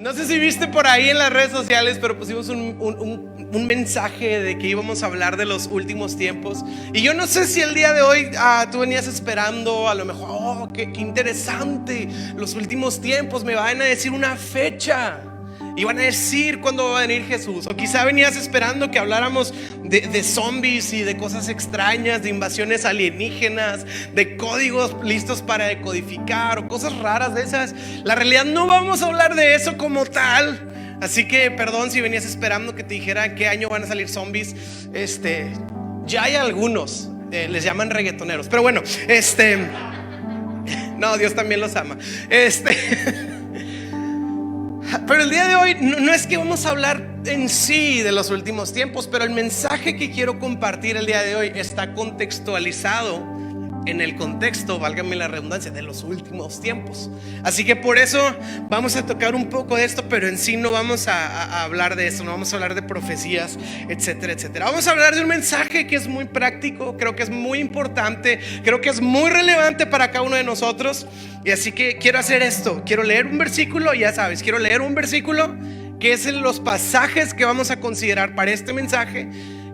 No sé si viste por ahí en las redes sociales, pero pusimos un mensaje de que íbamos a hablar de los últimos tiempos. Y yo no sé si el día de hoy tú venías esperando, a lo mejor, qué interesante, los últimos tiempos, me van a decir una fecha. Y van a decir cuándo va a venir Jesús. O quizá venías esperando que habláramos de zombies y de cosas extrañas, de invasiones alienígenas, de códigos listos para decodificar o cosas raras de esas. La realidad, no vamos a hablar de eso como tal. Así que perdón si venías esperando que te dijera qué año van a salir zombies. Ya hay algunos, les llaman reggaetoneros. Pero bueno, no, Dios también los ama. Pero el día de hoy no es que vamos a hablar en sí de los últimos tiempos, pero el mensaje que quiero compartir el día de hoy está contextualizado en el contexto, válgame la redundancia, de los últimos tiempos. Así que por eso vamos a tocar un poco de esto, pero en sí no vamos a hablar de eso, no vamos a hablar de profecías, etcétera, etcétera. Vamos a hablar de un mensaje que es muy práctico, creo que es muy importante, creo que es muy relevante para cada uno de nosotros. Y así que quiero hacer esto, quiero leer un versículo, ya sabes, quiero leer un versículo que es en los pasajes que vamos a considerar para este mensaje.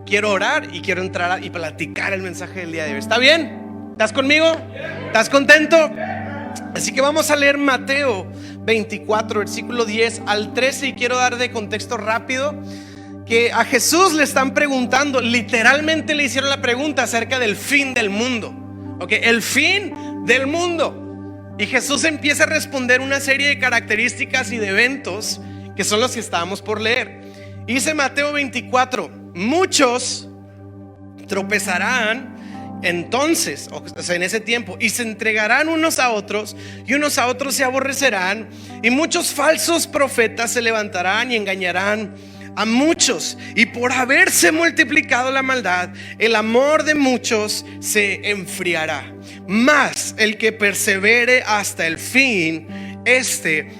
Quiero orar y quiero entrar y platicar el mensaje del día de hoy. ¿Está bien? ¿Estás conmigo? ¿Estás contento? Así que vamos a leer Mateo 24, versículo 10 al 13. Y quiero dar de contexto rápido que a Jesús le están preguntando, literalmente le hicieron la pregunta acerca del fin del mundo. El fin del mundo. Y Jesús empieza a responder una serie de características y de eventos que son los que estábamos por leer. Dice Mateo 24: muchos tropezarán entonces, o sea, en ese tiempo, y se entregarán unos a otros, y unos a otros se aborrecerán, y muchos falsos profetas se levantarán y engañarán a muchos, y por haberse multiplicado la maldad, el amor de muchos se enfriará. Mas el que persevere hasta el fin,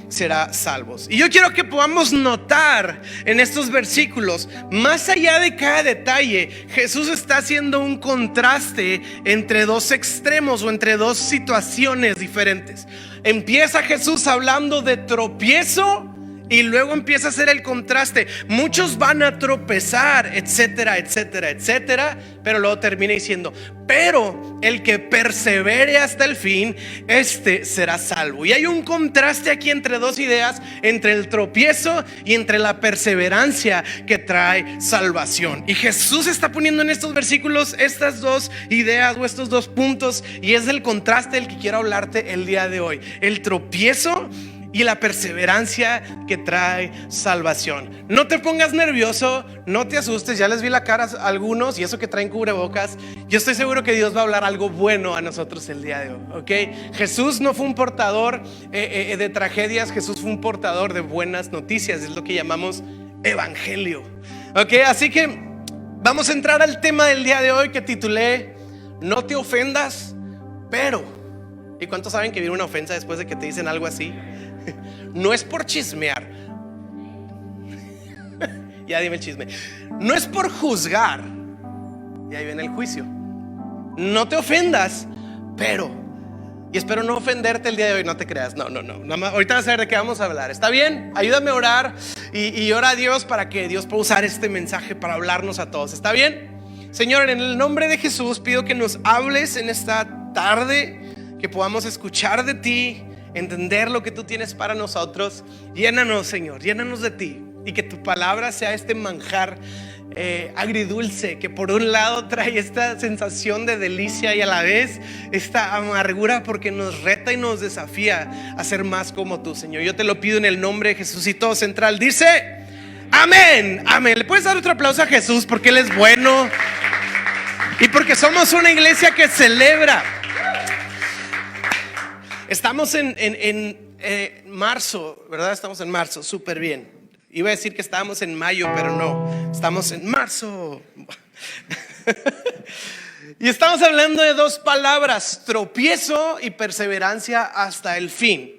será salvos. Y yo quiero que podamos notar en estos versículos, más allá de cada detalle, Jesús está haciendo un contraste entre dos extremos o entre dos situaciones diferentes. Empieza Jesús hablando de tropiezo y luego empieza a hacer el contraste. Muchos van a tropezar, etcétera, etcétera, etcétera. Pero luego termina diciendo: pero el que persevere hasta el fin, será salvo. Y hay un contraste aquí entre dos ideas, entre el tropiezo y entre la perseverancia que trae salvación. Y Jesús está poniendo en estos versículos estas dos ideas o estos dos puntos, y es del contraste del que quiero hablarte el día de hoy: el tropiezo y la perseverancia que trae salvación. No te pongas nervioso, no te asustes. Ya les vi la cara a algunos, y eso que traen cubrebocas. Yo estoy seguro que Dios va a hablar algo bueno a nosotros el día de hoy, Jesús no fue un portador de tragedias. Jesús fue un portador de buenas noticias. Es lo que llamamos evangelio, Así que vamos a entrar al tema del día de hoy, que titulé: no te ofendas, pero. ¿Y cuántos saben que viene una ofensa después de que te dicen algo así? No es por chismear. Ya dime el chisme. No es por juzgar. Y ahí viene el juicio. No te ofendas, pero. Y espero no ofenderte el día de hoy, no te creas. No. Ahorita vas a ver de qué vamos a hablar. ¿Está bien? Ayúdame a orar y ora a Dios para que Dios pueda usar este mensaje para hablarnos a todos. ¿Está bien? Señor, en el nombre de Jesús pido que nos hables en esta tarde, que podamos escuchar de ti, entender lo que tú tienes para nosotros. Llénanos, Señor, llénanos de ti, y que tu palabra sea este manjar agridulce, que por un lado trae esta sensación de delicia y a la vez esta amargura, porque nos reta y nos desafía a ser más como tú, Señor. Yo te lo pido en el nombre de Jesús, y todo central dice: amén, amén. ¿Le puedes dar otro aplauso a Jesús? Porque Él es bueno y porque somos una iglesia que celebra. Estamos en marzo, ¿verdad? Estamos en marzo, súper bien. Iba a decir que estábamos en mayo, pero no, estamos en marzo. Y estamos hablando de dos palabras: tropiezo y perseverancia hasta el fin.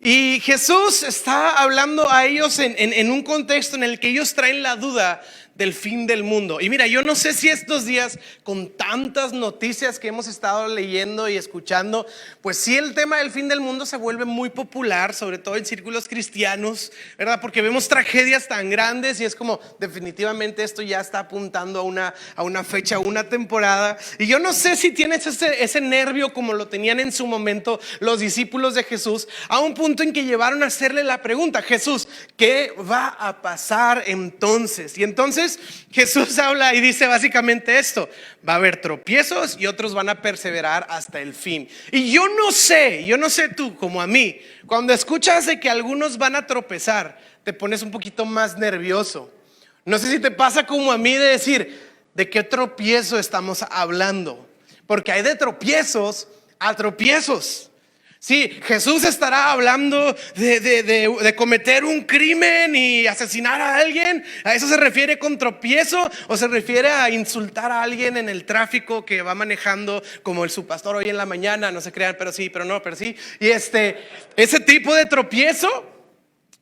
Y Jesús está hablando a ellos en un contexto en el que ellos traen la duda del fin del mundo. Y mira, yo no sé si estos días, con tantas noticias que hemos estado leyendo y escuchando, pues sí, el tema del fin del mundo se vuelve muy popular, sobre todo en círculos cristianos, ¿verdad? Porque vemos tragedias tan grandes y es como, definitivamente esto ya está apuntando a una fecha, a una temporada. Y yo no sé si tienes ese nervio como lo tenían en su momento los discípulos de Jesús, a un punto en que llevaron a hacerle la pregunta: Jesús, ¿qué va a pasar entonces? Y entonces Jesús habla y dice básicamente esto: va a haber tropiezos y otros van a perseverar hasta el fin. Y yo no sé tú como a mí, cuando escuchas de que algunos van a tropezar, te pones un poquito más nervioso. No sé si te pasa como a mí de decir, ¿de qué tropiezo estamos hablando? Porque hay de tropiezos a tropiezos. Sí, Jesús estará hablando de cometer un crimen y asesinar a alguien. ¿A eso se refiere con tropiezo? ¿O se refiere a insultar a alguien en el tráfico que va manejando como su pastor hoy en la mañana? No se crean, pero sí, pero no, pero sí. Y ese tipo de tropiezo.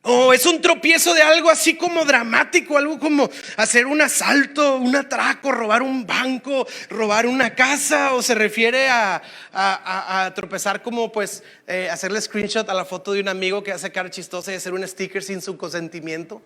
O es un tropiezo de algo así como dramático, algo como hacer un asalto, un atraco, robar un banco, robar una casa. O se refiere a tropezar como pues hacerle screenshot a la foto de un amigo que hace cara chistosa y hacer un sticker sin su consentimiento.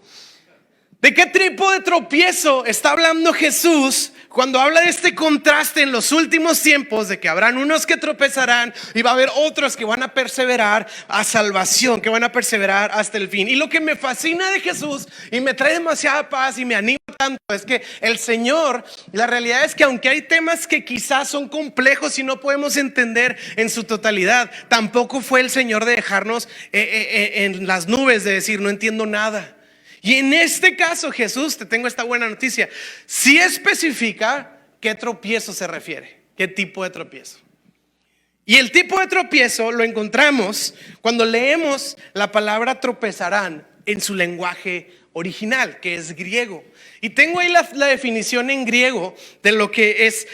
¿De qué tipo de tropiezo está hablando Jesús cuando habla de este contraste en los últimos tiempos, de que habrán unos que tropezarán y va a haber otros que van a perseverar a salvación, que van a perseverar hasta el fin? Y lo que me fascina de Jesús y me trae demasiada paz y me anima tanto es que el Señor, la realidad es que aunque hay temas que quizás son complejos y no podemos entender en su totalidad, tampoco fue el Señor de dejarnos en las nubes, de decir no entiendo nada. Y en este caso Jesús, te tengo esta buena noticia, sí especifica qué tropiezo se refiere, qué tipo de tropiezo. Y el tipo de tropiezo lo encontramos cuando leemos la palabra tropezarán en su lenguaje original, que es griego. Y tengo ahí la definición en griego de lo que es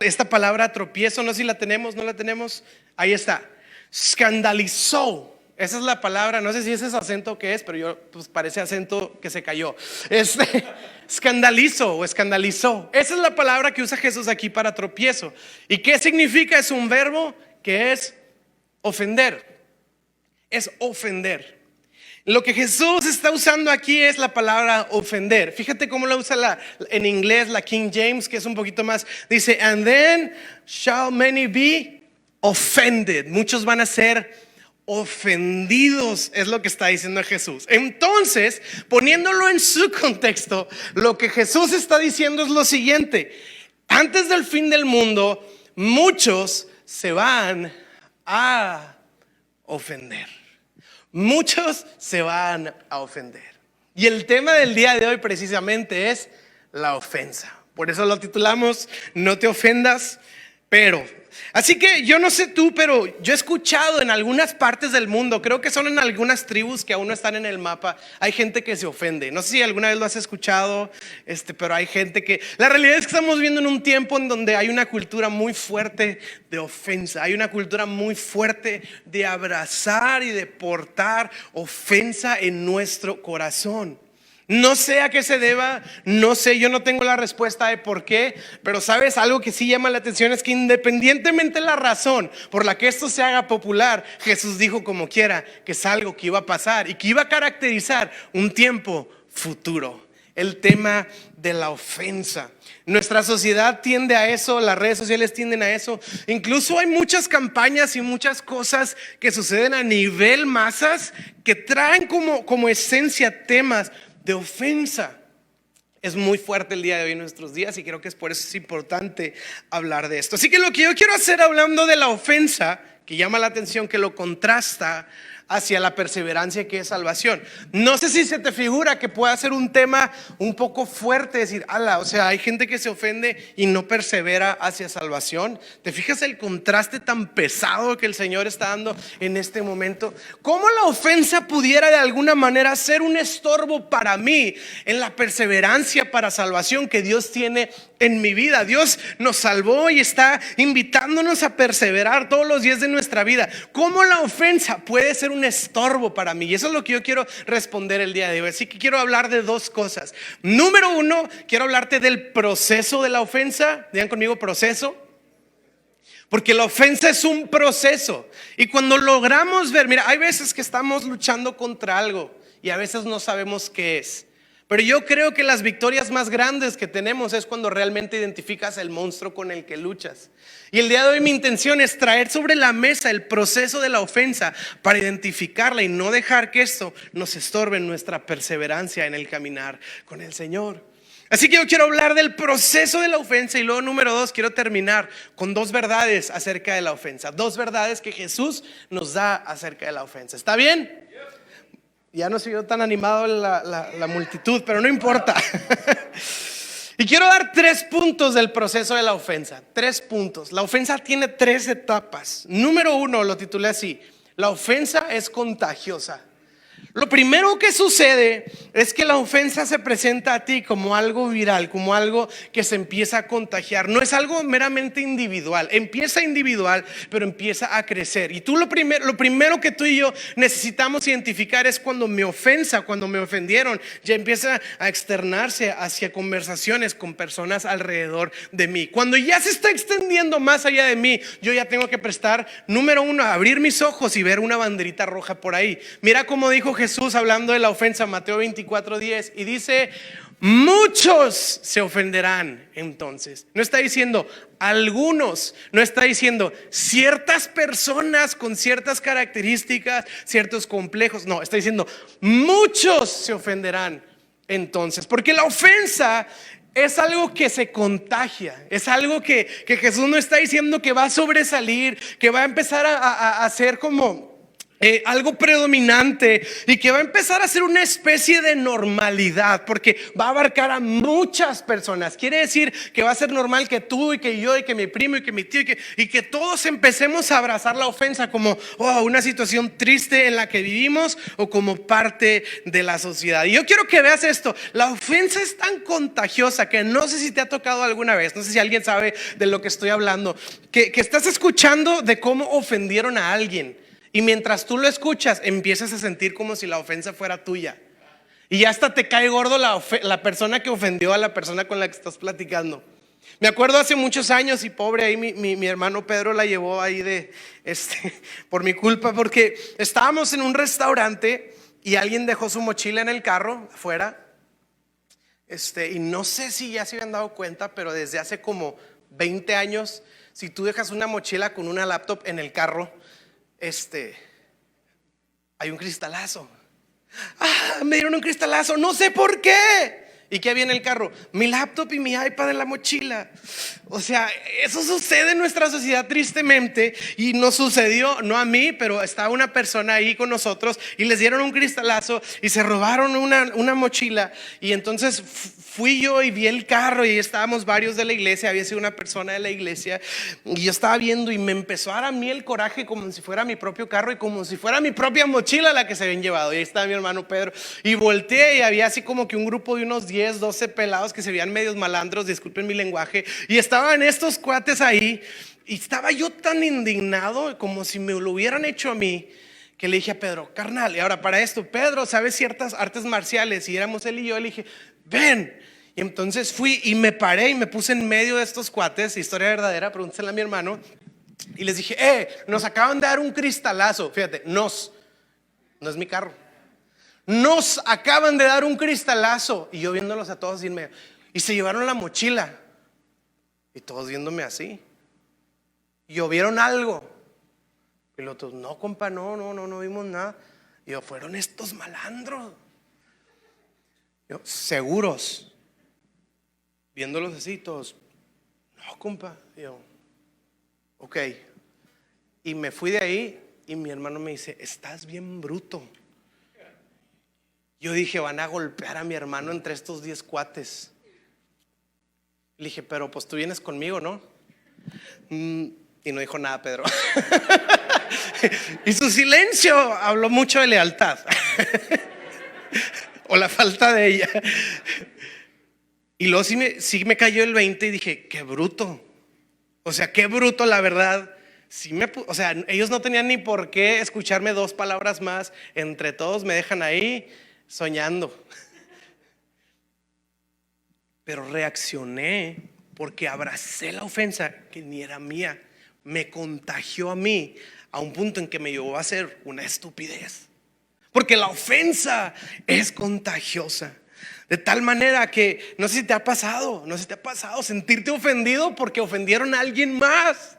esta palabra tropiezo. No sé si la tenemos, no la tenemos. Ahí está: escandalizó. Esa es la palabra, no sé si ese es acento que es, pero yo pues parece acento que se cayó. Escandalizo o escandalizó. Esa es la palabra que usa Jesús aquí para tropiezo. ¿Y qué significa? Es un verbo que es ofender. Es ofender. Lo que Jesús está usando aquí es la palabra ofender. Fíjate cómo la usa en inglés la King James, que es un poquito más. Dice, and then shall many be offended. Muchos van a ser ofendidos, es lo que está diciendo Jesús. Entonces, poniéndolo en su contexto, lo que Jesús está diciendo es lo siguiente: antes del fin del mundo, muchos se van a ofender. Muchos se van a ofender. Y el tema del día de hoy precisamente es la ofensa. Por eso lo titulamos No te ofendas, pero. Así que yo no sé tú, pero yo he escuchado en algunas partes del mundo, creo que son en algunas tribus que aún no están en el mapa, hay gente que se ofende. No sé si alguna vez lo has escuchado, pero hay gente que... La realidad es que estamos viviendo en un tiempo en donde hay una cultura muy fuerte de ofensa. Hay una cultura muy fuerte de abrazar y de portar ofensa en nuestro corazón. No sé a qué se deba, no sé, yo no tengo la respuesta de por qué, pero sabes, algo que sí llama la atención es que independientemente de la razón por la que esto se haga popular, Jesús dijo como quiera que es algo que iba a pasar y que iba a caracterizar un tiempo futuro. El tema de la ofensa. Nuestra sociedad tiende a eso, las redes sociales tienden a eso. Incluso hay muchas campañas y muchas cosas que suceden a nivel masas que traen como esencia temas de ofensa. Es muy fuerte el día de hoy en nuestros días y creo que es por eso es importante hablar de esto. Así que lo que yo quiero hacer hablando de la ofensa, que llama la atención, que lo contrasta hacia la perseverancia que es salvación. No sé si se te figura que pueda ser un tema un poco fuerte, decir, o sea, hay gente que se ofende y no persevera hacia salvación. ¿Te fijas el contraste tan pesado que el Señor está dando en este momento? ¿Cómo la ofensa pudiera de alguna manera ser un estorbo para mí en la perseverancia para salvación que Dios tiene en mi vida? Dios nos salvó y está invitándonos a perseverar todos los días de nuestra vida. ¿Cómo la ofensa puede ser un un estorbo para mí. Y eso es lo que yo quiero responder el día de hoy. Así que quiero hablar de dos cosas. Número uno, quiero hablarte del proceso de la ofensa. Digan conmigo, proceso. Porque la ofensa es un proceso. Y cuando logramos ver, mira, hay veces que estamos luchando contra algo y a veces no sabemos qué es. Pero yo creo que las victorias más grandes que tenemos es cuando realmente identificas el monstruo con el que luchas. Y el día de hoy mi intención es traer sobre la mesa el proceso de la ofensa para identificarla y no dejar que esto nos estorbe en nuestra perseverancia en el caminar con el Señor. Así que yo quiero hablar del proceso de la ofensa y luego número dos, quiero terminar con dos verdades acerca de la ofensa. Dos verdades que Jesús nos da acerca de la ofensa. ¿Está bien? Ya no soy yo tan animado la multitud, pero no importa. Y quiero dar 3 puntos del proceso de la ofensa. 3 puntos. La ofensa tiene 3 etapas. Número 1, lo titulé así: la ofensa es contagiosa. Lo primero que sucede es que la ofensa se presenta a ti como algo viral, como algo que se empieza a contagiar. No es algo meramente individual. Empieza individual, pero empieza a crecer. Y lo primero que tú y yo necesitamos identificar es cuando mi ofensa, cuando me ofendieron, ya empieza a externarse hacia conversaciones con personas alrededor de mí. Cuando ya se está extendiendo más allá de mí, yo ya tengo que prestar, número 1, abrir mis ojos y ver una banderita roja por ahí. Mira cómo dijo Jesús hablando de la ofensa, Mateo 24:10, y dice: muchos se ofenderán entonces. No está diciendo algunos, no está diciendo ciertas personas con ciertas características, ciertos complejos. No, está diciendo muchos se ofenderán entonces, porque la ofensa es algo que se contagia, es algo que Jesús no está diciendo que va a sobresalir, que va a empezar a ser como algo predominante y que va a empezar a ser una especie de normalidad, porque va a abarcar a muchas personas. Quiere decir que va a ser normal que tú y que yo y que mi primo y que mi tío y que todos empecemos a abrazar la ofensa como una situación triste en la que vivimos o como parte de la sociedad. Y yo quiero que veas esto: la ofensa es tan contagiosa que no sé si te ha tocado alguna vez, no sé si alguien sabe de lo que estoy hablando, que estás escuchando de cómo ofendieron a alguien. Y mientras tú lo escuchas, empiezas a sentir como si la ofensa fuera tuya. Y ya hasta te cae gordo la persona que ofendió a la persona con la que estás platicando. Me acuerdo hace muchos años, y pobre ahí mi hermano Pedro la llevó ahí por mi culpa, porque estábamos en un restaurante y alguien dejó su mochila en el carro afuera. Y no sé si ya se habían dado cuenta, pero desde hace como 20 años, si tú dejas una mochila con una laptop en el carro, hay un cristalazo. Me dieron un cristalazo, no sé por qué. ¿Y qué había en el carro? Mi laptop y mi iPad en la mochila. O sea, eso sucede en nuestra sociedad tristemente. Y nos sucedió, no a mí, pero estaba una persona ahí con nosotros y les dieron un cristalazo y se robaron una mochila. Y entonces fui yo y vi el carro y estábamos varios de la iglesia. Había sido una persona de la iglesia y yo estaba viendo y me empezó a dar a mí el coraje como si fuera mi propio carro y como si fuera mi propia mochila la que se habían llevado. Y ahí estaba mi hermano Pedro y volteé y había así como que un grupo de unos 10, 12 pelados que se veían medios malandros, disculpen mi lenguaje, y estaban estos cuates ahí y estaba yo tan indignado como si me lo hubieran hecho a mí, que le dije a Pedro: carnal, y ahora para esto, Pedro sabe ciertas artes marciales, y éramos él y yo. Le dije: ven. Y entonces fui y me paré y me puse en medio de estos cuates, historia verdadera, pregúntensela a mi hermano, y les dije: nos acaban de dar un cristalazo. Fíjate, no es mi carro. Nos acaban de dar un cristalazo. Y yo viéndolos a todos y se llevaron la mochila. Y todos viéndome así. Y yo: ¿vieron algo? Y los otros: no, compa, no vimos nada. Y yo: fueron estos malandros. Yo: seguros. Viéndolos así todos: no, compa. Y yo: ok. Y me fui de ahí y mi hermano me dice: estás bien bruto. Yo dije: van a golpear a mi hermano entre estos 10 cuates. Le dije: pero pues tú vienes conmigo, ¿no? Y no dijo nada Pedro. Y su silencio habló mucho de lealtad. O la falta de ella. Y luego sí me cayó el 20 y dije: qué bruto. O sea, qué bruto, la verdad, o sea, ellos no tenían ni por qué escucharme 2 palabras más. Entre todos me dejan ahí soñando. Pero reaccioné porque abracé la ofensa que ni era mía. Me contagió a mí a un punto en que me llevó a hacer una estupidez. Porque la ofensa es contagiosa. De tal manera que no sé si te ha pasado sentirte ofendido porque ofendieron a alguien más.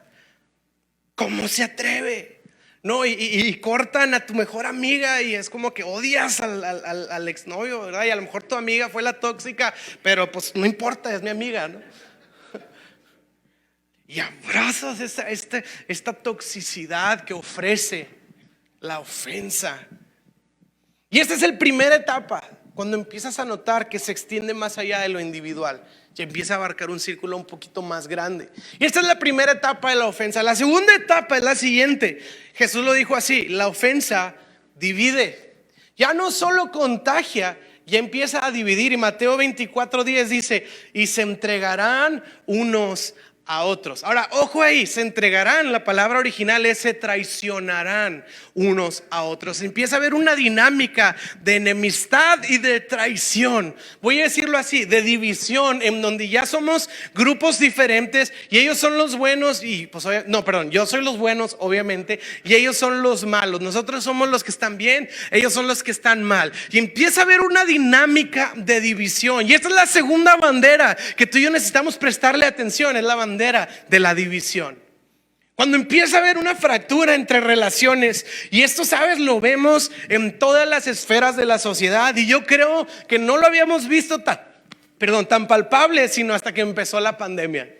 ¿Cómo se atreve? No, y cortan a tu mejor amiga y es como que odias al exnovio, ¿verdad? Y a lo mejor tu amiga fue la tóxica, pero pues no importa, es mi amiga, ¿no? Y abrazas esta toxicidad que ofrece la ofensa. Y esta es la primera etapa, cuando empiezas a notar que se extiende más allá de lo individual, y empieza a abarcar un círculo un poquito más grande. Y esta es la primera etapa de la ofensa. La segunda etapa es la siguiente. Jesús lo dijo así: la ofensa divide. Ya no solo contagia, ya empieza a dividir. Y Mateo 24:10 dice: y se entregarán unos a otros. Ahora, ojo ahí, se entregarán, la palabra original es se traicionarán unos a otros. Empieza a haber una dinámica de enemistad y de traición. Voy a decirlo así, de división, en donde ya somos grupos diferentes y ellos son los buenos y pues no, perdón, yo soy los buenos obviamente y ellos son los malos. Nosotros somos los que están bien, ellos son los que están mal. Y empieza a haber una dinámica de división. Y esta es la segunda bandera que tú y yo necesitamos prestarle atención, es la bandera de la división. Cuando empieza a haber una fractura entre relaciones, y esto, sabes, lo vemos en todas las esferas de la sociedad, y yo creo que no lo habíamos visto tan palpable sino hasta que empezó la pandemia.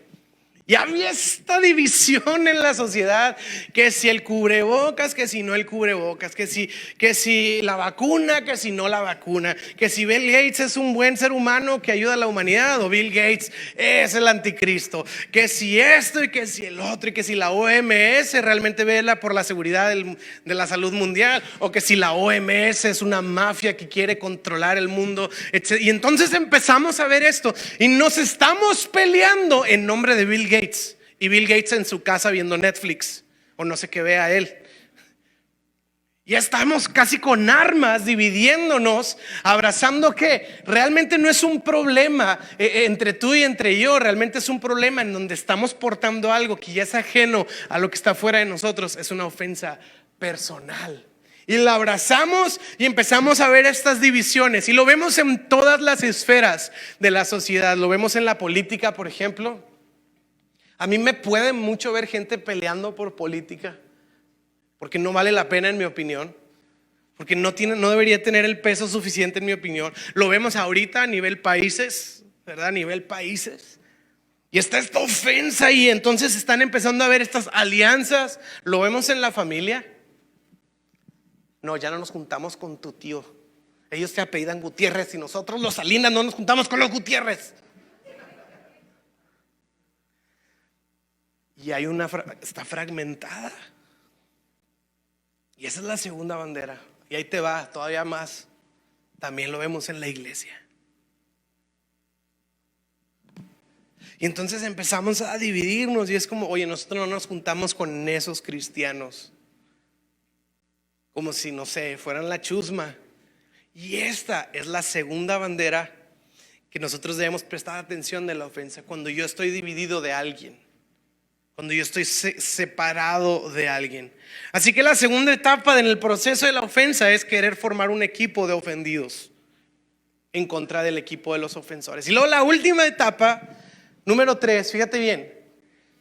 Y había esta división en la sociedad, que si el cubrebocas, que si no el cubrebocas, que si la vacuna, que si no la vacuna, que si Bill Gates es un buen ser humano que ayuda a la humanidad o Bill Gates es el anticristo, que si esto y que si el otro, y que si la OMS realmente vela por la seguridad de la salud mundial, o que si la OMS es una mafia que quiere controlar el mundo, etc. Y entonces empezamos a ver esto y nos estamos peleando en nombre de Bill Gates. Y Bill Gates en su casa viendo Netflix o no sé qué vea él. Ya estamos casi con armas dividiéndonos, abrazando que realmente no es un problema entre tú y entre yo. Realmente es un problema en donde estamos portando algo que ya es ajeno a lo que está fuera de nosotros. Es una ofensa personal. Y la abrazamos y empezamos a ver estas divisiones. Y lo vemos en todas las esferas de la sociedad. Lo vemos en la política, por ejemplo. A mí me puede mucho ver gente peleando por política, porque no vale la pena en mi opinión, porque no debería tener el peso suficiente en mi opinión. Lo vemos ahorita a nivel países, ¿verdad? A nivel países. Y está esta ofensa y entonces están empezando a ver estas alianzas. Lo vemos en la familia. No, ya no nos juntamos con tu tío. Ellos te apellidan Gutiérrez y nosotros los Salinas no nos juntamos con los Gutiérrez. Y hay está fragmentada. Y esa es la segunda bandera. Y ahí te va, todavía más. También lo vemos en la iglesia. Y entonces empezamos a dividirnos. Y es como, oye, nosotros no nos juntamos con esos cristianos, como si, no sé, fueran la chusma. Y esta es la segunda bandera que nosotros debemos prestar atención de la ofensa. Cuando yo estoy dividido de alguien, cuando yo estoy separado de alguien. Así que la segunda etapa en el proceso de la ofensa es querer formar un equipo de ofendidos en contra del equipo de los ofensores. Y luego la última etapa, número 3, fíjate bien,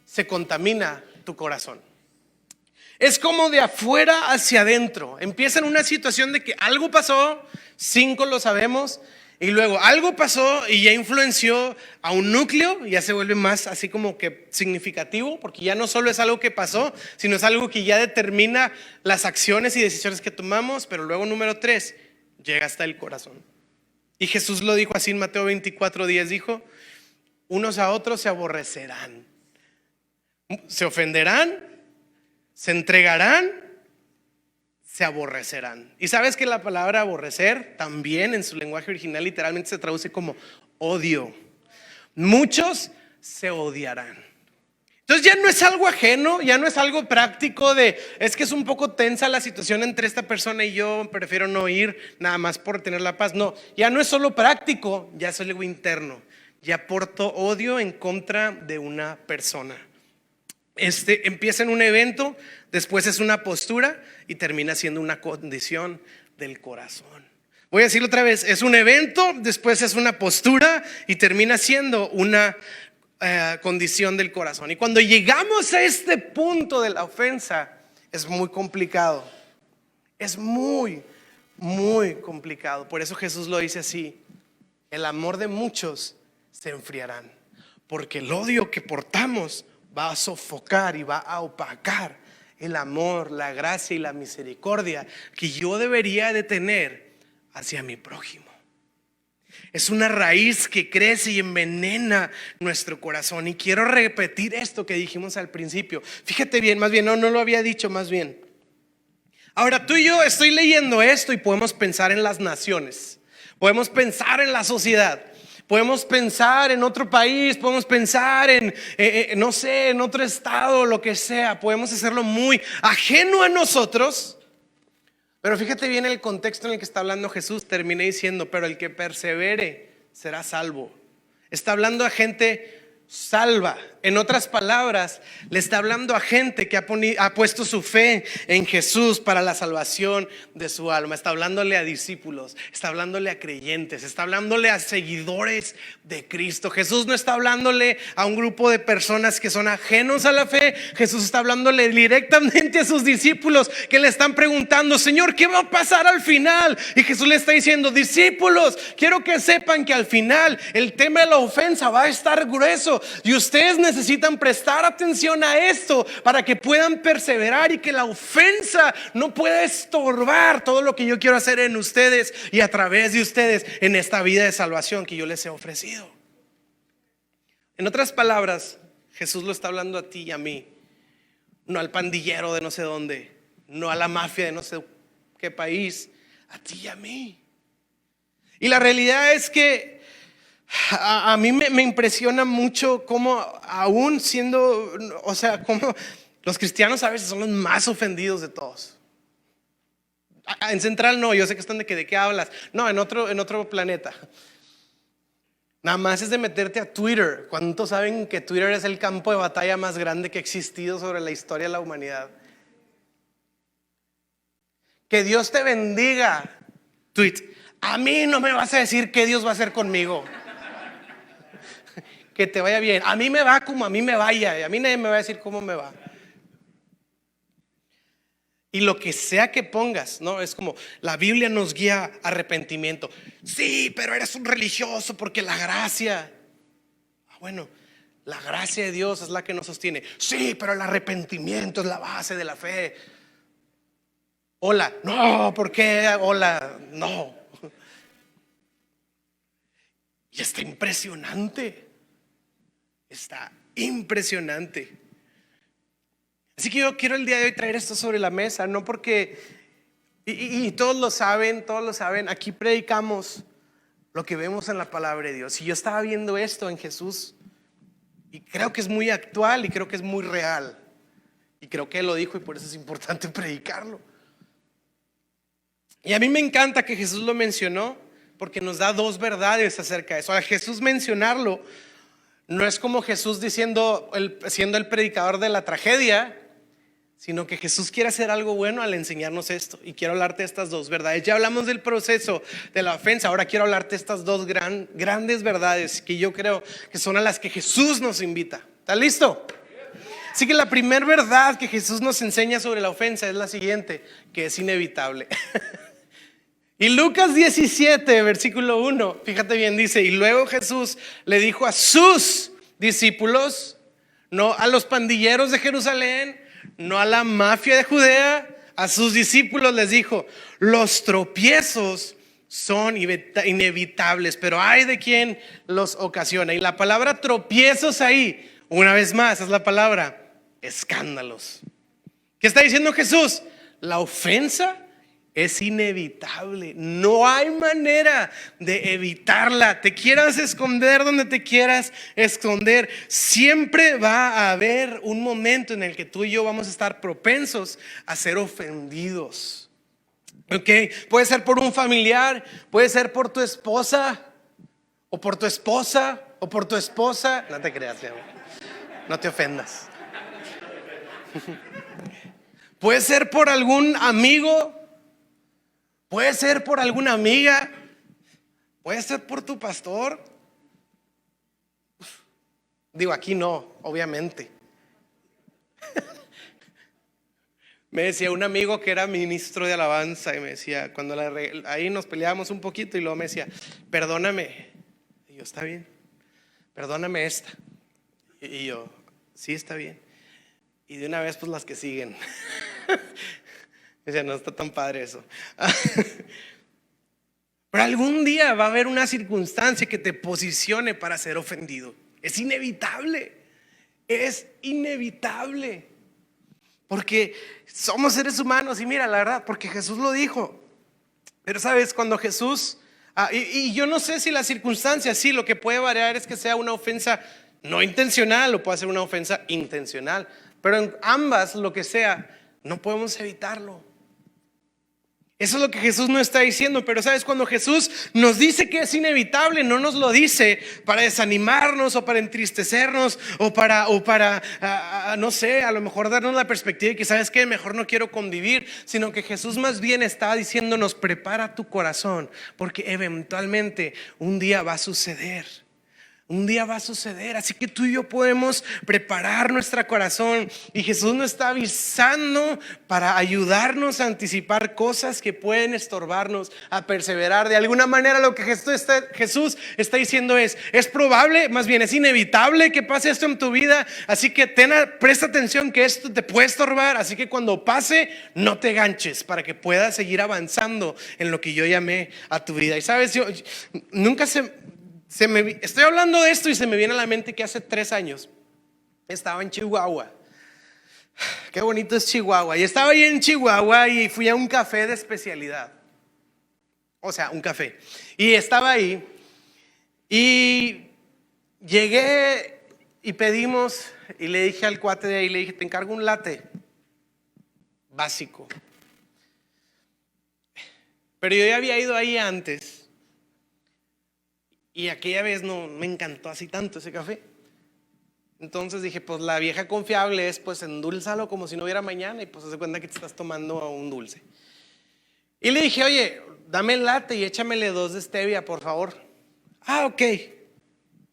se contamina tu corazón. Es como de afuera hacia adentro. Empieza en una situación de que algo pasó, 5 lo sabemos, y luego algo pasó y ya influenció a un núcleo, ya se vuelve más así como que significativo, porque ya no solo es algo que pasó, sino es algo que ya determina las acciones y decisiones que tomamos. Pero luego número 3, llega hasta el corazón. Y Jesús lo dijo así en Mateo 24:10, dijo: unos a otros se aborrecerán, se ofenderán, se entregarán, se aborrecerán. Y sabes que la palabra aborrecer también en su lenguaje original literalmente se traduce como odio. Muchos se odiarán. Entonces ya no es algo ajeno, ya no es algo práctico de, es que es un poco tensa la situación entre esta persona y yo, prefiero no ir nada más por tener la paz. No, ya no es solo práctico, ya es algo interno. Ya porto odio en contra de una persona. Empieza en un evento, después es una postura y termina siendo una condición del corazón. Voy a decirlo otra vez, es un evento, después es una postura y termina siendo una condición del corazón. Y cuando llegamos a este punto de la ofensa, es muy complicado. Es muy, muy complicado. Por eso Jesús lo dice así: el amor de muchos se enfriarán, porque el odio que portamos va a sofocar y va a opacar el amor, la gracia y la misericordia que yo debería de tener hacia mi prójimo. Es una raíz que crece y envenena nuestro corazón. Y quiero repetir esto que dijimos al principio. Fíjate bien, más bien, no lo había dicho más bien. Ahora tú y yo estoy leyendo esto y podemos pensar en las naciones, podemos pensar en la sociedad, podemos pensar en otro país, podemos pensar no sé, en otro estado, lo que sea. Podemos hacerlo muy ajeno a nosotros. Pero fíjate bien el contexto en el que está hablando Jesús. Termina diciendo: pero el que persevere será salvo. Está hablando a gente salva. En otras palabras, le está hablando a gente que ha puesto su fe en Jesús para la salvación de su alma. Está hablándole a discípulos, está hablándole a creyentes, está hablándole a seguidores de Cristo. Jesús no está hablándole a un grupo de personas que son ajenos a la fe. Jesús está hablándole directamente a sus discípulos que le están preguntando: Señor, ¿qué va a pasar al final? Y Jesús le está diciendo: discípulos, quiero que sepan que al final el tema de la ofensa va a estar grueso y ustedes necesitan prestar atención a esto para que puedan perseverar y que la ofensa no pueda estorbar todo lo que yo quiero hacer en ustedes y a través de ustedes en esta vida de salvación que yo les he ofrecido. En otras palabras, Jesús lo está hablando a ti y a mí, no al pandillero de no sé dónde, no a la mafia de no sé qué país, a ti y a mí. Y la realidad es que a mí me impresiona mucho cómo aún siendo, o sea, cómo los cristianos a veces son los más ofendidos de todos. En Central no, yo sé que están de qué hablas. No, en otro planeta. Nada más es de meterte a Twitter. ¿Cuántos saben que Twitter es el campo de batalla más grande que ha existido sobre la historia de la humanidad? Que Dios te bendiga. Tweet: a mí no me vas a decir qué Dios va a hacer conmigo. Que te vaya bien. A mí me va como a mí me vaya. Y a mí nadie me va a decir cómo me va. Y lo que sea que pongas, ¿no? Es como la Biblia nos guía a arrepentimiento. Sí, pero eres un religioso porque la gracia. Bueno, la gracia de Dios es la que nos sostiene. Sí, pero el arrepentimiento es la base de la fe. Hola, no, ¿por qué? Hola, no. Y está impresionante. Está impresionante. Así que yo quiero el día de hoy traer esto sobre la mesa, no porque, y todos lo saben, aquí predicamos lo que vemos en la palabra de Dios. Y yo estaba viendo esto en Jesús y creo que es muy actual y creo que es muy real. Y creo que Él lo dijo y por eso es importante predicarlo. Y a mí me encanta que Jesús lo mencionó porque nos da dos verdades acerca de eso. Al Jesús mencionarlo, no es como Jesús siendo el predicador de la tragedia, sino que Jesús quiere hacer algo bueno al enseñarnos esto. Y quiero hablarte de estas dos verdades. Ya hablamos del proceso de la ofensa, ahora quiero hablarte de estas dos grandes verdades que yo creo que son a las que Jesús nos invita. ¿Estás listo? Así que la primera verdad que Jesús nos enseña sobre la ofensa es la siguiente: que es inevitable. Y Lucas 17, versículo 1, fíjate bien, dice: y luego Jesús le dijo a sus discípulos, no a los pandilleros de Jerusalén, no a la mafia de Judea, a sus discípulos les dijo: los tropiezos son inevitables, pero hay de quien los ocasiona. Y la palabra tropiezos ahí, una vez más, es la palabra escándalos. ¿Qué está diciendo Jesús? La ofensa Es inevitable, no hay manera de evitarla. Te quieras esconder donde te quieras esconder, siempre va a haber un momento en el que tú y yo vamos a estar propensos a ser ofendidos. ¿Ok? Puede ser por un familiar, puede ser por tu esposa, o por tu esposa, o por tu esposa. No te creas, mi amor. No te ofendas. Puede ser por algún amigo. Puede ser por alguna amiga, puede ser por tu pastor. Digo, aquí no, obviamente. Me decía un amigo que era ministro de alabanza y me decía, cuando ahí nos peleábamos un poquito y luego me decía, perdóname. Y yo, está bien, perdóname esta. Y yo, sí, está bien. Y de una vez pues las que siguen. Decía, no está tan padre eso. Pero algún día va a haber una circunstancia que te posicione para ser ofendido. Es inevitable. Es inevitable. Porque somos seres humanos. Y mira, la verdad, porque Jesús lo dijo. Pero sabes, cuando Jesús y yo no sé si la circunstancia, sí, lo que puede variar es que sea una ofensa no intencional o puede ser una ofensa intencional. Pero en ambas, lo que sea, no podemos evitarlo. Eso es lo que Jesús nos está diciendo. Pero sabes, cuando Jesús nos dice que es inevitable, no nos lo dice para desanimarnos o para entristecernos o para no sé, a lo mejor darnos la perspectiva de que sabes que mejor no quiero convivir, sino que Jesús más bien está diciéndonos, prepara tu corazón, porque eventualmente un día va a suceder. Un día va a suceder, así que tú y yo podemos preparar nuestro corazón. Y Jesús nos está avisando para ayudarnos a anticipar cosas que pueden estorbarnos, a perseverar. De alguna manera lo que Jesús está diciendo es probable, más bien es inevitable que pase esto en tu vida. Así que presta atención que esto te puede estorbar. Así que cuando pase, no te ganches para que puedas seguir avanzando en lo que yo llamé a tu vida. Y sabes, yo nunca estoy hablando de esto y se me viene a la mente que hace 3 años estaba en Chihuahua. Qué bonito es Chihuahua. Y estaba ahí en Chihuahua y fui a un café de especialidad. O sea, un café. Y estaba ahí y llegué y pedimos y le dije al cuate de ahí, le dije, te encargo un latte básico. Pero yo ya había ido ahí antes. Y aquella vez no me encantó así tanto ese café. Entonces dije, pues la vieja confiable es pues endulzalo como si no hubiera mañana. Y pues se cuenta que te estás tomando un dulce. Y le dije, oye, dame el latte y échamele 2 de stevia, por favor. Ok.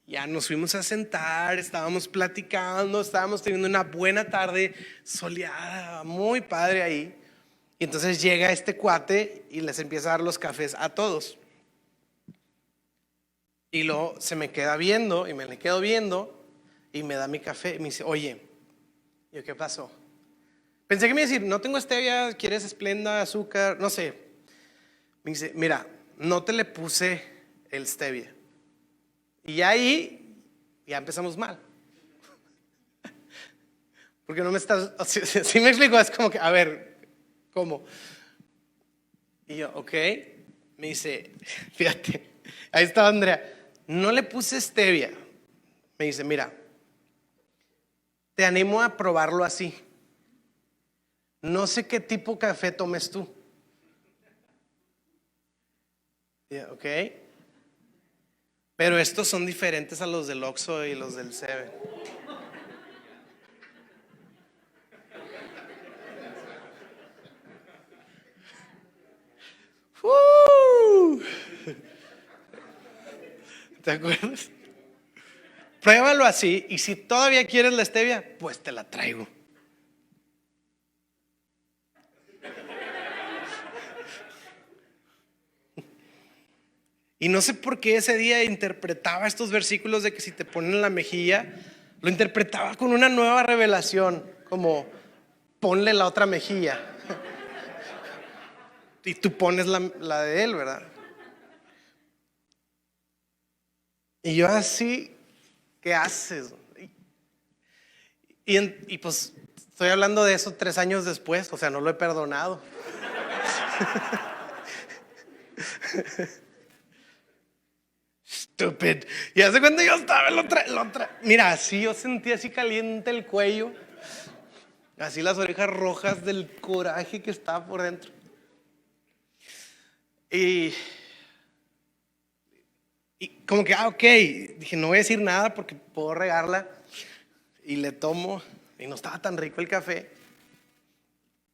Ya nos fuimos a sentar, estábamos platicando, estábamos teniendo una buena tarde soleada, muy padre ahí. Y entonces llega este cuate y les empieza a dar los cafés a todos. Y luego se me queda viendo y me le quedo viendo y me da mi café y me dice, oye, yo, ¿qué pasó? Pensé que me iba a decir, no tengo stevia, ¿quieres Splenda, azúcar? No sé. Me dice, mira, no te le puse el stevia. Y ahí ya empezamos mal. Porque no me estás, si me explico, es como que, a ver, ¿cómo? Y yo, ok. Me dice, fíjate, ahí estaba Andrea. No le puse stevia. Me dice, mira, te animo a probarlo así. No sé qué tipo de café tomes tú. Ok. Pero estos son diferentes a los del Oxxo y los del Seven. ¿Te acuerdas? Pruébalo así y si todavía quieres la stevia, pues te la traigo. Y no sé por qué ese día interpretaba estos versículos de que si te ponen en la mejilla, lo interpretaba con una nueva revelación, como ponle la otra mejilla. Y tú pones la de él, ¿verdad? Y yo así, ¿qué haces? Y pues estoy hablando de eso 3 años después, o sea, no lo he perdonado. Stupid. Y hace cuando yo estaba en la otra. Mira, así yo sentía así caliente el cuello. Así las orejas rojas del coraje que estaba por dentro. Y como que, ok. Dije, no voy a decir nada porque puedo regarla. Y le tomo. Y no estaba tan rico el café.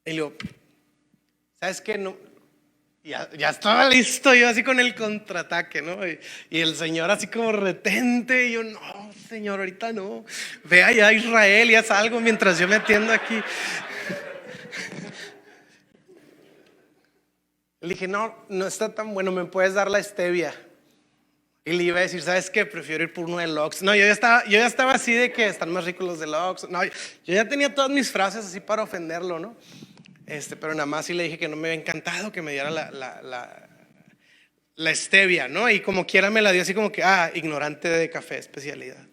Y le digo, ¿sabes qué? No. Ya estaba listo yo así con el contraataque, ¿no? Y el Señor así como retente. Y yo, no, Señor, ahorita no. Ve allá a Israel y haz algo mientras yo me atiendo aquí. Le dije, no está tan bueno, me puedes dar la stevia. Y le iba a decir, ¿sabes qué? Prefiero ir por uno de Lux. No, yo ya estaba así de que están más ricos los de Lux. No, yo ya tenía todas mis frases así para ofenderlo, ¿no? Pero nada más sí le dije que no me había encantado que me diera la stevia, ¿no? Y como quiera me la dio así como que, ignorante de café, especialidad.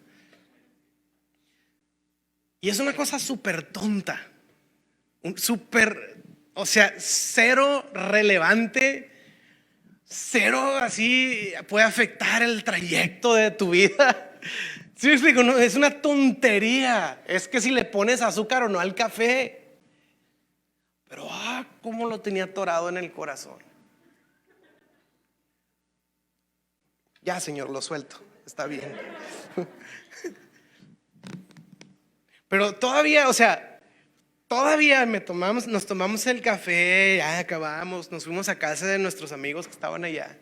Y es una cosa súper tonta, o sea, cero relevante, cero así puede afectar el trayecto de tu vida. ¿Sí me explico? No, es una tontería. Es que si le pones azúcar o no al café. Pero cómo lo tenía atorado en el corazón. Ya, Señor, lo suelto, está bien. Pero todavía, o sea, todavía nos tomamos el café, ya acabamos, nos fuimos a casa de nuestros amigos que estaban allá.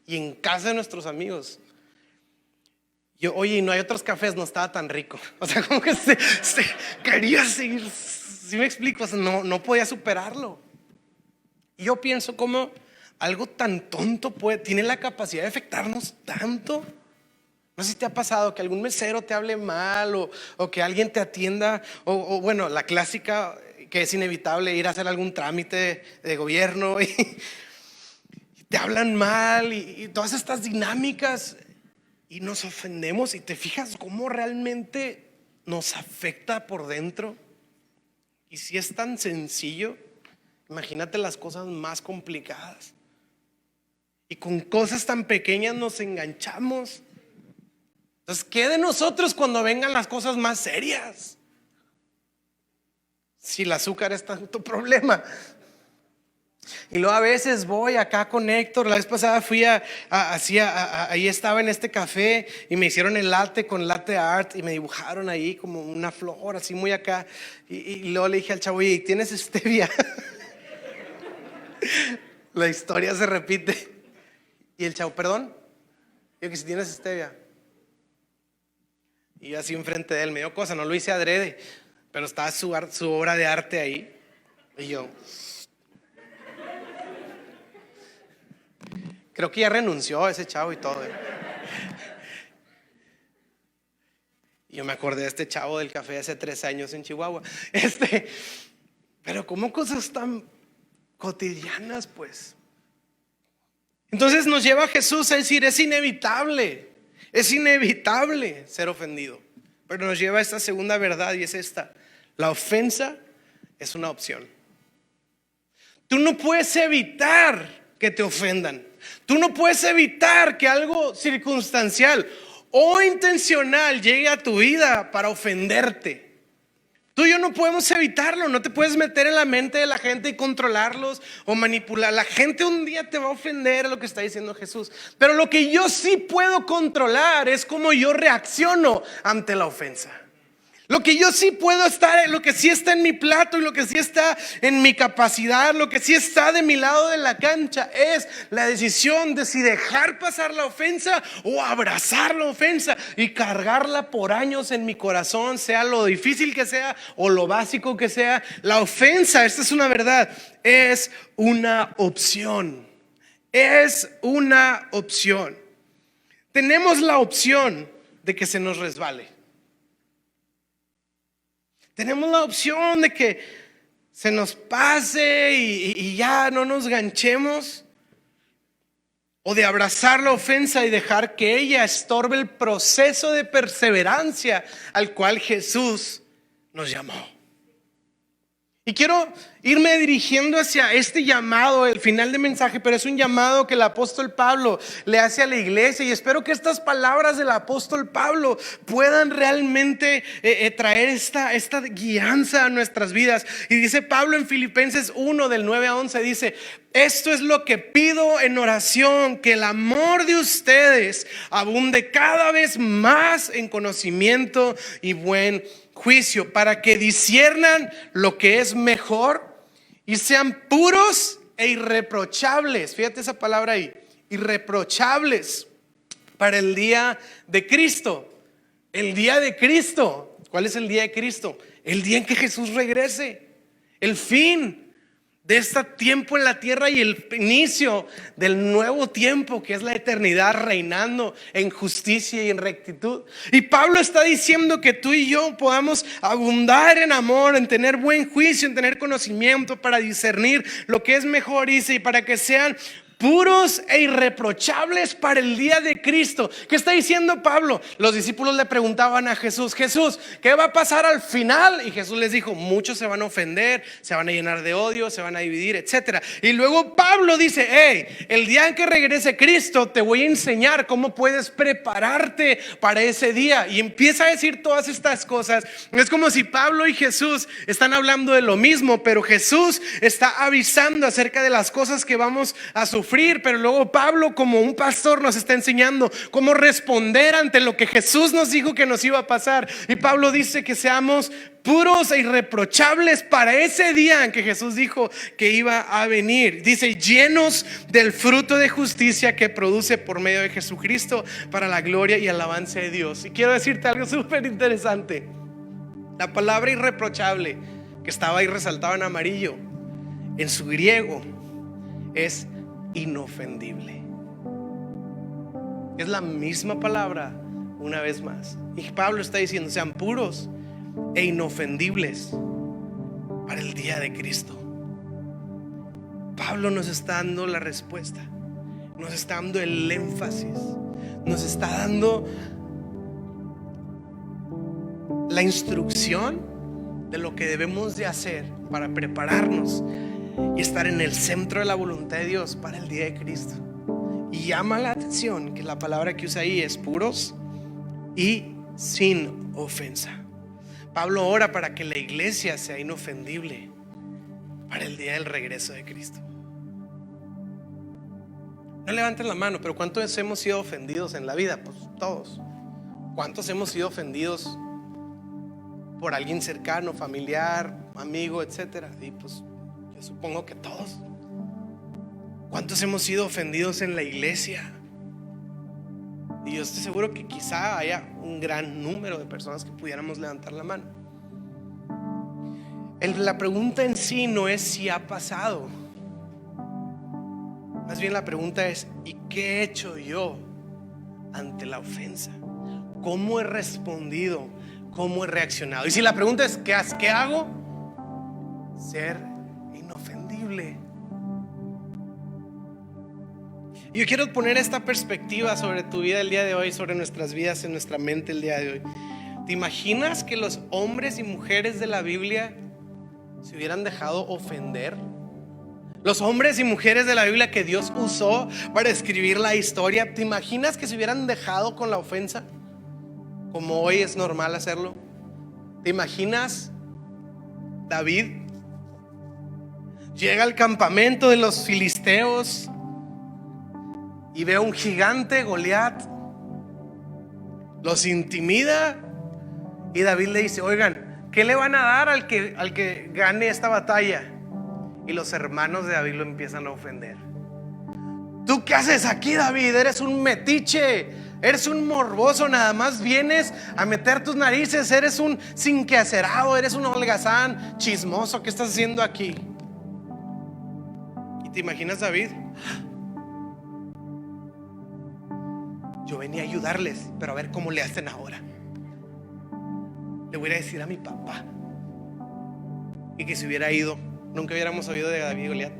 Y en casa de nuestros amigos, oye, no hay otros cafés, no estaba tan rico. O sea, como que se quería seguir. ¿Sí me explico? O sea, no podía superarlo. Y yo pienso como algo tan tonto tiene la capacidad de afectarnos tanto. No sé si te ha pasado que algún mesero te hable mal o que alguien te atienda o bueno, la clásica que es inevitable ir a hacer algún trámite de gobierno y te hablan mal y todas estas dinámicas y nos ofendemos. Y te fijas cómo realmente nos afecta por dentro. Y si es tan sencillo, imagínate las cosas más complicadas. Y con cosas tan pequeñas nos enganchamos. Entonces, ¿qué de nosotros cuando vengan las cosas más serias? Si el azúcar es tanto problema. Y luego a veces voy acá con Héctor. La vez pasada fui ahí estaba en este café y me hicieron el latte con latte art y me dibujaron ahí como una flor así muy acá. Y luego le dije al chavo, oye, ¿tienes stevia? La historia se repite. Y el chavo, perdón, yo que si tienes stevia. Y yo así enfrente de él, me dio cosa, no lo hice adrede, pero estaba su obra de arte ahí. Y yo, creo que ya renunció ese chavo y todo. Y yo me acordé de este chavo del café hace 3 años en Chihuahua. Pero como cosas tan cotidianas, pues. Entonces nos lleva a Jesús a decir, es inevitable ser ofendido. Pero nos lleva a esta segunda verdad y es esta: la ofensa es una opción. Tú no puedes evitar que te ofendan. Tú no puedes evitar que algo circunstancial o intencional llegue a tu vida para ofenderte. Tú y yo no podemos evitarlo. No te puedes meter en la mente de la gente y controlarlos o manipular. La gente un día te va a ofender a lo que está diciendo Jesús. Pero lo que yo sí puedo controlar es cómo yo reacciono ante la ofensa. Lo que yo sí puedo estar, lo que sí está en mi plato y lo que sí está en mi capacidad, lo que sí está de mi lado de la cancha, es la decisión de si dejar pasar la ofensa o abrazar la ofensa y cargarla por años en mi corazón, sea lo difícil que sea o lo básico que sea. La ofensa, esta es una verdad, es una opción. Es una opción. Tenemos la opción de que se nos resbale. Tenemos la opción de que se nos pase y ya no nos ganchemos. O de abrazar la ofensa y dejar que ella estorbe el proceso de perseverancia al cual Jesús nos llamó. Y quiero irme dirigiendo hacia este llamado, el final de mensaje, pero es un llamado que el apóstol Pablo le hace a la iglesia, y espero que estas palabras del apóstol Pablo puedan realmente traer esta guianza a nuestras vidas. Y dice Pablo en Filipenses 1 del 9 a 11, dice: esto es lo que pido en oración, que el amor de ustedes abunde cada vez más en conocimiento y buen juicio, para que disciernan lo que es mejor y sean puros e irreprochables. Fíjate esa palabra ahí, irreprochables, para el día de Cristo. El día de Cristo. ¿Cuál es el día de Cristo? El día en que Jesús regrese. El fin de este tiempo en la tierra y el inicio del nuevo tiempo, que es la eternidad, reinando en justicia y en rectitud. Y Pablo está diciendo que tú y yo podamos abundar en amor, en tener buen juicio, en tener conocimiento para discernir lo que es mejor, dice, y para que sean puros e irreprochables para el día de Cristo. ¿Qué está diciendo Pablo? Los discípulos le preguntaban a Jesús: Jesús, ¿qué va a pasar al final? Y Jesús les dijo: muchos se van a ofender, se van a llenar de odio, se van a dividir, etc. Y luego Pablo dice: hey, el día en que regrese Cristo te voy a enseñar cómo puedes prepararte para ese día. Y empieza a decir todas estas cosas. Es como si Pablo y Jesús están hablando de lo mismo, pero Jesús está avisando acerca de las cosas que vamos a sufrir, pero luego Pablo, como un pastor, nos está enseñando cómo responder ante lo que Jesús nos dijo que nos iba a pasar. Y Pablo dice que seamos puros e irreprochables para ese día en que Jesús dijo que iba a venir. Dice: llenos del fruto de justicia que produce por medio de Jesucristo para la gloria y alabanza de Dios. Y quiero decirte algo súper interesante. La palabra irreprochable, que estaba ahí resaltado en amarillo, en su griego es inofendible. Es la misma palabra una vez más. Y Pablo está diciendo: sean puros e inofendibles para el día de Cristo. Pablo nos está dando la respuesta, nos está dando el énfasis, nos está dando la instrucción de lo que debemos de hacer para prepararnos y estar en el centro de la voluntad de Dios para el día de Cristo. Y llama la atención que la palabra que usa ahí es puros y sin ofensa. Pablo ora para que la iglesia sea inofendible para el día del regreso de Cristo. No levanten la mano, pero ¿cuántos hemos sido ofendidos en la vida? Pues todos. ¿Cuántos hemos sido ofendidos por alguien cercano, familiar, amigo, etcétera? Y pues yo supongo que todos. ¿Cuántos hemos sido ofendidos en la iglesia? Y yo estoy seguro que quizá haya un gran número de personas que pudiéramos levantar la mano. La pregunta en sí no es si ha pasado. Más bien la pregunta es: ¿y qué he hecho yo ante la ofensa? ¿Cómo he respondido? ¿Cómo he reaccionado? Y si la pregunta es ¿qué hago? Ser inofendible. Y yo quiero poner esta perspectiva sobre tu vida el día de hoy, sobre nuestras vidas, en nuestra mente el día de hoy. ¿Te imaginas que los hombres y mujeres de la Biblia se hubieran dejado ofender? Los hombres y mujeres de la Biblia que Dios usó para escribir la historia, ¿te imaginas que se hubieran dejado con la ofensa? Como hoy es normal hacerlo. ¿Te imaginas David? Llega al campamento de los filisteos y ve a un gigante, Goliat. Los intimida y David le dice: oigan, ¿qué le van a dar al que gane esta batalla? Y los hermanos de David lo empiezan a ofender. ¿Tú qué haces aquí, David? Eres un metiche, eres un morboso, nada más vienes a meter tus narices, eres un sinquehacerado, eres un holgazán, chismoso. ¿Qué estás haciendo aquí? ¿Y te imaginas David? Yo venía a ayudarles, pero a ver cómo le hacen ahora. Le voy a decir a mi papá. Y que se hubiera ido, nunca hubiéramos oído de David y Goliat.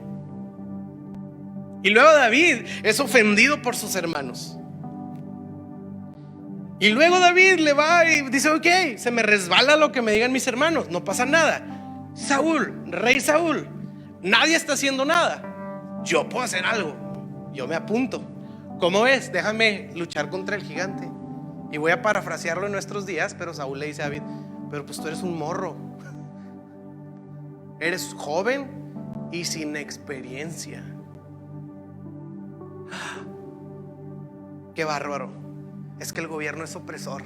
Y luego David es ofendido por sus hermanos. Y luego David le va y dice: ok, se me resbala lo que me digan mis hermanos, no pasa nada. Saúl, rey Saúl, nadie está haciendo nada, yo puedo hacer algo, yo me apunto. ¿Cómo ves? Déjame luchar contra el gigante. Y voy a parafrasearlo en nuestros días, pero Saúl le dice a David: pero pues tú eres un morro, eres joven y sin experiencia. Qué bárbaro. Es que el gobierno es opresor.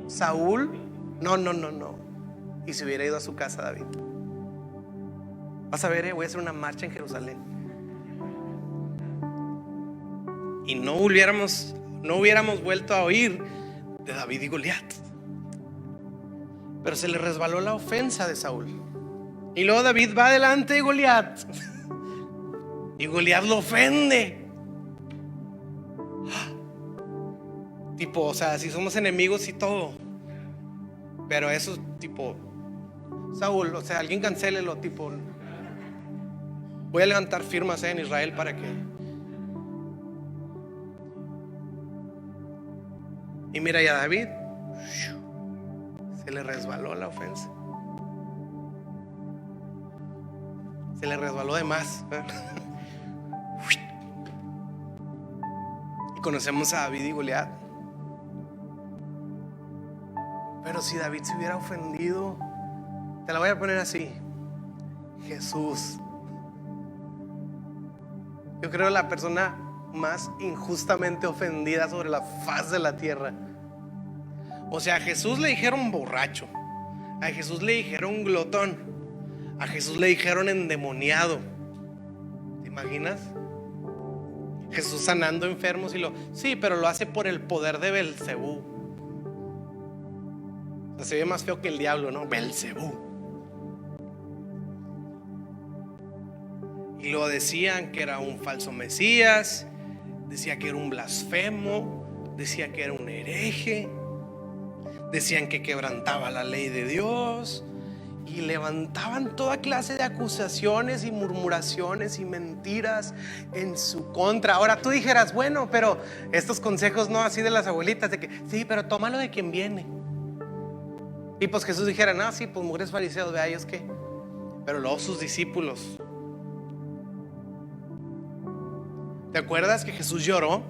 Saúl, no. Y se hubiera ido a su casa David. Vas a ver, voy a hacer una marcha en Jerusalén. Y no hubiéramos vuelto a oír de David y Goliat. Pero se le resbaló la ofensa de Saúl. Y luego David va delante de Goliat. Y Goliat lo ofende. Tipo, o sea, si somos enemigos y todo. Pero eso, tipo, Saúl, o sea, alguien cancélelo, tipo. Voy a levantar firmas en Israel para que. Y mira, ya David se le resbaló la ofensa. Se le resbaló de más. Y conocemos a David y Goliat. Pero si David se hubiera ofendido, te la voy a poner así: Jesús. Yo creo la persona más injustamente ofendida sobre la faz de la tierra. O sea, a Jesús le dijeron borracho, a Jesús le dijeron glotón, a Jesús le dijeron endemoniado. ¿Te imaginas? Jesús sanando enfermos sí, pero lo hace por el poder de Belcebú. O sea, se ve más feo que el diablo, ¿no? Belcebú. Y lo decían que era un falso Mesías, decía que era un blasfemo, decía que era un hereje, decían que quebrantaba la ley de Dios, y levantaban toda clase de acusaciones y murmuraciones y mentiras en su contra. Ahora tú dijeras: bueno, pero estos consejos no así de las abuelitas, de que sí, pero tómalo de quien viene. Y pues Jesús dijera: no, sí, pues mugres fariseos, vea ellos qué. Pero luego sus discípulos. ¿Te acuerdas que Jesús lloró?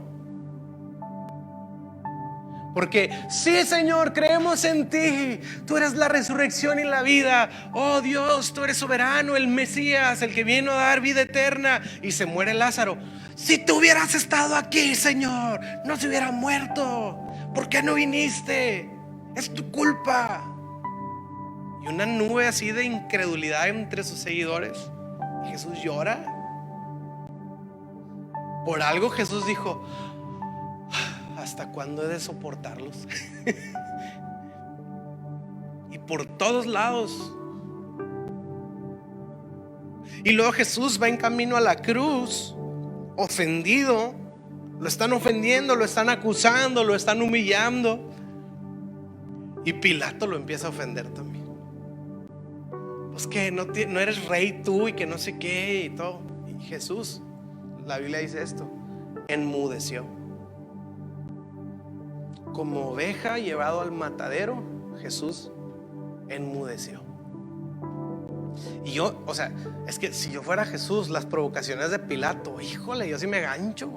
Porque sí, Señor, creemos en ti. Tú eres la resurrección y la vida. Oh Dios, tú eres soberano, el Mesías, el que vino a dar vida eterna. Y se muere Lázaro. Si tú hubieras estado aquí, Señor, no se hubiera muerto. ¿Por qué no viniste? Es tu culpa. Y una nube así de incredulidad entre sus seguidores. Y Jesús llora. Por algo Jesús dijo: ¿hasta cuándo he de soportarlos? Y por todos lados. Y luego Jesús va en camino a la cruz, ofendido. Lo están ofendiendo, lo están acusando, lo están humillando. Y Pilato lo empieza a ofender también. Pues que no eres rey tú, y que no sé qué y todo. Y Jesús, la Biblia dice esto: enmudeció. Como oveja llevado al matadero, Jesús enmudeció. Y yo, o sea, es que si yo fuera Jesús, las provocaciones de Pilato, híjole, yo sí me gancho.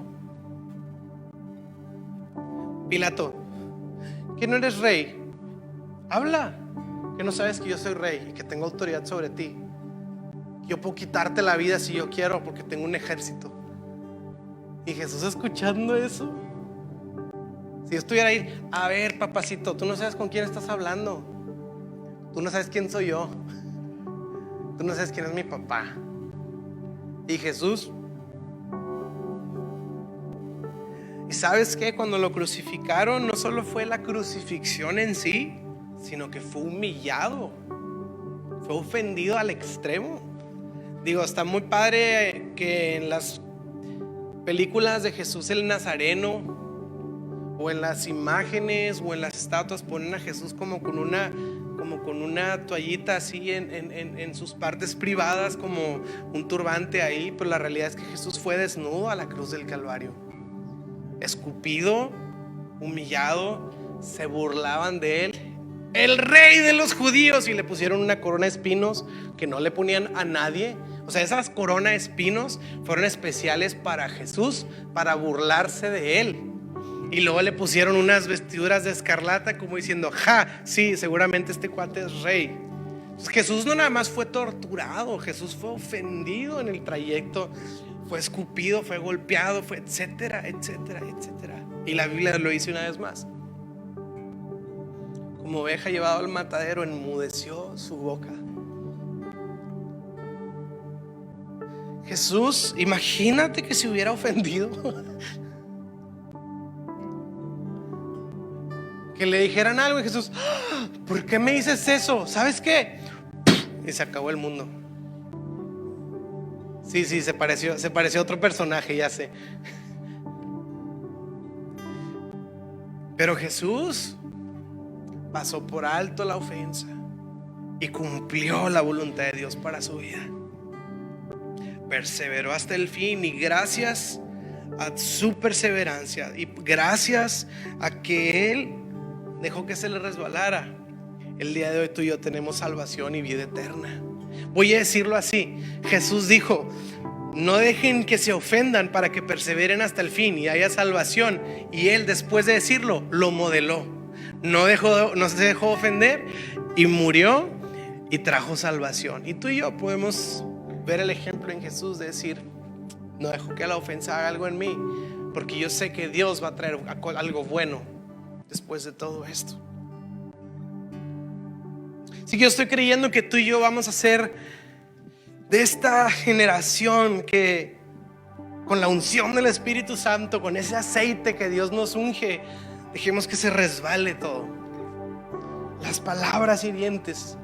Pilato, ¿que no eres rey? Habla. Que no sabes que yo soy rey y que tengo autoridad sobre ti. Yo puedo quitarte la vida si yo quiero, porque tengo un ejército. Y Jesús escuchando eso. Si yo estuviera ahí: a ver, papacito, tú no sabes con quién estás hablando. Tú no sabes quién soy yo. Tú no sabes quién es mi papá. Y Jesús. ¿Y sabes qué? Cuando lo crucificaron, no solo fue la crucifixión en sí, sino que fue humillado. Fue ofendido al extremo. Digo, está muy padre que en las películas de Jesús el Nazareno, o en las imágenes o en las estatuas, ponen a Jesús como con una toallita así en sus partes privadas, como un turbante ahí. Pero la realidad es que Jesús fue desnudo a la cruz del Calvario, escupido, humillado, se burlaban de él. el rey de los judíos, y le pusieron una corona de espinos que no le ponían a nadie. O sea, esas coronas de espinos fueron especiales para Jesús, para burlarse de él. Y luego le pusieron unas vestiduras de escarlata, como diciendo: ja, sí, seguramente este cuate es rey. Entonces, Jesús no nada más fue torturado, Jesús fue ofendido en el trayecto, fue escupido, fue golpeado, fue etcétera, etcétera, etcétera. Y la Biblia lo dice una vez más: como oveja llevado al matadero, enmudeció su boca. Jesús, imagínate que se hubiera ofendido, que le dijeran algo y Jesús: ¿por qué me dices eso? ¿Sabes qué? Y se acabó el mundo. Sí, se pareció a otro personaje, ya sé. Pero Jesús pasó por alto la ofensa y cumplió la voluntad de Dios para su vida. Perseveró hasta el fin, y gracias a su perseverancia y gracias a que Él dejó que se le resbalara, el día de hoy tú y yo tenemos salvación y vida eterna. Voy a decirlo así: Jesús dijo: no dejen que se ofendan para que perseveren hasta el fin y haya salvación. Y Él, después de decirlo, lo modeló. No se dejó ofender y murió y trajo salvación. Y tú y yo podemos ver el ejemplo en Jesús de decir: no dejo que la ofensa haga algo en mí, porque yo sé que Dios va a traer algo bueno después de todo esto. Así que yo estoy creyendo que tú y yo vamos a ser de esta generación que, con la unción del Espíritu Santo, con ese aceite que Dios nos unge, dejemos que se resbale todo, las palabras hirientes,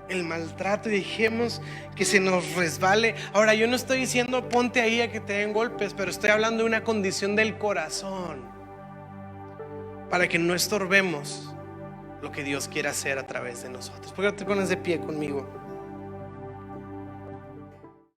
el maltrato, y dejemos que se nos resbale. Ahora, yo no estoy diciendo ponte ahí a que te den golpes, pero estoy hablando de una condición del corazón, para que no estorbemos lo que Dios quiere hacer a través de nosotros. ¿Por qué no te pones de pie conmigo?